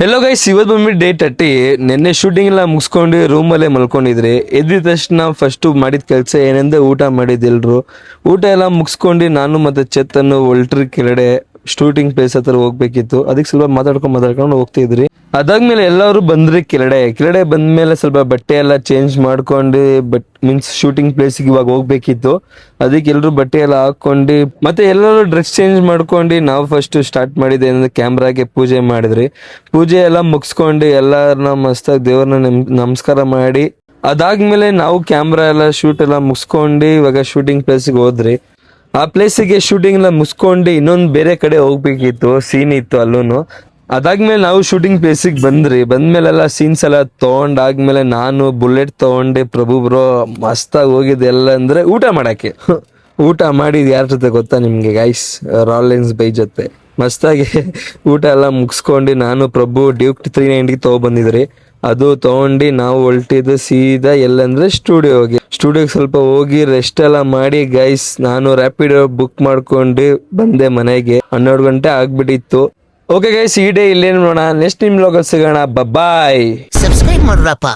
Hello guys, ಇವತ್ತು ಬಂದ್ಬಿಟ್ಟು day 30. ನಿನ್ನೆ ಶೂಟಿಂಗ್ ಎಲ್ಲ ಮುಗಿಸ್ಕೊಂಡು ರೂಮಲ್ಲೇ ಮಲ್ಕೊಂಡಿದ್ರಿ. ಎದ್ದಿದ ತಕ್ಷಣ ಫಸ್ಟು ಮಾಡಿದ ಕೆಲಸ ಏನಂದ್ರೆ ಊಟ ಮಾಡಿದ್ದೆಲ್ರು. ಊಟ ಎಲ್ಲ ಮುಗಿಸ್ಕೊಂಡು ನಾನು ಮತ್ತು ಚೇತನ್ ಹೊಲ್ಟ್ರಿ ಕೆಳಗಡೆ ಶೂಟಿಂಗ್ ಪ್ಲೇಸ್ ಹತ್ರ ಹೋಗ್ಬೇಕಿತ್ತು. ಅದಕ್ಕೆ ಸ್ವಲ್ಪ ಮಾತಾಡ್ಕೊಂಡು ಹೋಗ್ತಿದ್ರಿ. ಅದಾದ್ಮೇಲೆ ಎಲ್ಲರೂ ಬಂದ್ರಿ ಕೆಳಗಡೆ ಬಂದ್ಮೇಲೆ ಸ್ವಲ್ಪ ಬಟ್ಟೆ ಎಲ್ಲ ಚೇಂಜ್ ಮಾಡ್ಕೊಂಡು ಮೀನ್ಸ್ ಶೂಟಿಂಗ್ ಪ್ಲೇಸಿಗೆ ಇವಾಗ ಹೋಗ್ಬೇಕಿತ್ತು. ಅದಕ್ಕೆ ಎಲ್ಲರೂ ಬಟ್ಟೆ ಎಲ್ಲ ಹಾಕೊಂಡು ಮತ್ತೆ ಎಲ್ಲರೂ ಡ್ರೆಸ್ ಚೇಂಜ್ ಮಾಡ್ಕೊಂಡು ನಾವು ಫಸ್ಟ್ ಸ್ಟಾರ್ಟ್ ಮಾಡಿದೆ ಏನಂದ್ರೆ ಕ್ಯಾಮ್ರಾಗೆ ಪೂಜೆ ಮಾಡಿದ್ರಿ. ಪೂಜೆ ಎಲ್ಲ ಮುಗಿಸ್ಕೊಂಡು ಎಲ್ಲರನ್ನ ಮಸ್ತಾಗಿ ದೇವ್ರನ್ನ ನಮಸ್ಕಾರ ಮಾಡಿ ಅದಾದ್ಮೇಲೆ ನಾವು ಕ್ಯಾಮ್ರಾ ಎಲ್ಲ ಶೂಟ್ ಎಲ್ಲ ಮುಗಿಸ್ಕೊಂಡು ಇವಾಗ ಶೂಟಿಂಗ್ ಪ್ಲೇಸಿಗೆ ಹೋದ್ರಿ. ಆ ಪ್ಲೇಸಿಗೆ ಶೂಟಿಂಗ್ ಎಲ್ಲ ಮುಗಿಸ್ಕೊಂಡು ಇನ್ನೊಂದು ಬೇರೆ ಕಡೆ ಹೋಗ್ಬೇಕಿತ್ತು, ಸೀನ್ ಇತ್ತು ಅಲ್ಲೂ. ಅದಾದ್ಮೇಲೆ ನಾವು ಶೂಟಿಂಗ್ ಪ್ಲೇಸಿಗೆ ಬಂದ್ಮೇಲೆಲ್ಲ ಸೀನ್ಸ್ ಎಲ್ಲ ತೊಗೊಂಡಾದ್ಮೇಲೆ ನಾನು ಬುಲೆಟ್ ತೊಗೊಂಡೆ. ಪ್ರಭು ಬ್ರೋ ಮಸ್ತಾಗಿ ಹೋಗಿದ್ದೆ ಎಲ್ಲ ಅಂದ್ರೆ ಊಟ ಮಾಡಕ್ಕೆ. ಊಟ ಮಾಡಿದ್ ಯಾರ ಜೊತೆ ಗೊತ್ತಾ ನಿಮ್ಗೆ ಗೈಸ್? ರಾಲೆನ್ಸ್ ಬೈ ಜೊತೆ ಮಸ್ತಾಗಿ ಊಟ ಎಲ್ಲ ಮುಗಿಸ್ಕೊಂಡು ನಾನು ಪ್ರಭು ಡ್ಯೂಕ್ 390 ತಗೊಬಂದಿದ್ರಿ. ಅದು ತಗೊಂಡು ನಾವು ಹೊಲ್ಟಿದ್ದು ಸೀದಾ ಎಲ್ಲಂದ್ರೆ ಸ್ಟುಡಿಯೋಗೆ ಸ್ವಲ್ಪ ಹೋಗಿ ರೆಸ್ಟ್ ಎಲ್ಲ ಮಾಡಿ ಗೈಸ್ ನಾನು ರ್ಯಾಪಿಡೋ ಬುಕ್ ಮಾಡ್ಕೊಂಡು ಬಂದೆ ಮನೆಗೆ. 12 ಗಂಟೆ ಆಗ್ಬಿಟ್ಟಿತ್ತು. ಓಕೆ ಗೈಸ್, ಈ ಡೇ ಇಲ್ಲೇನು ನೋಡೋಣ, ನೆಕ್ಸ್ಟ್ ನಿಮ್ ಲೋಗ ಸಿಗೋಣ. ಬಾಯ್. ಸಬ್ಸ್ಕ್ರೈಬ್ ಮಾಡ್ರಪ್ಪ.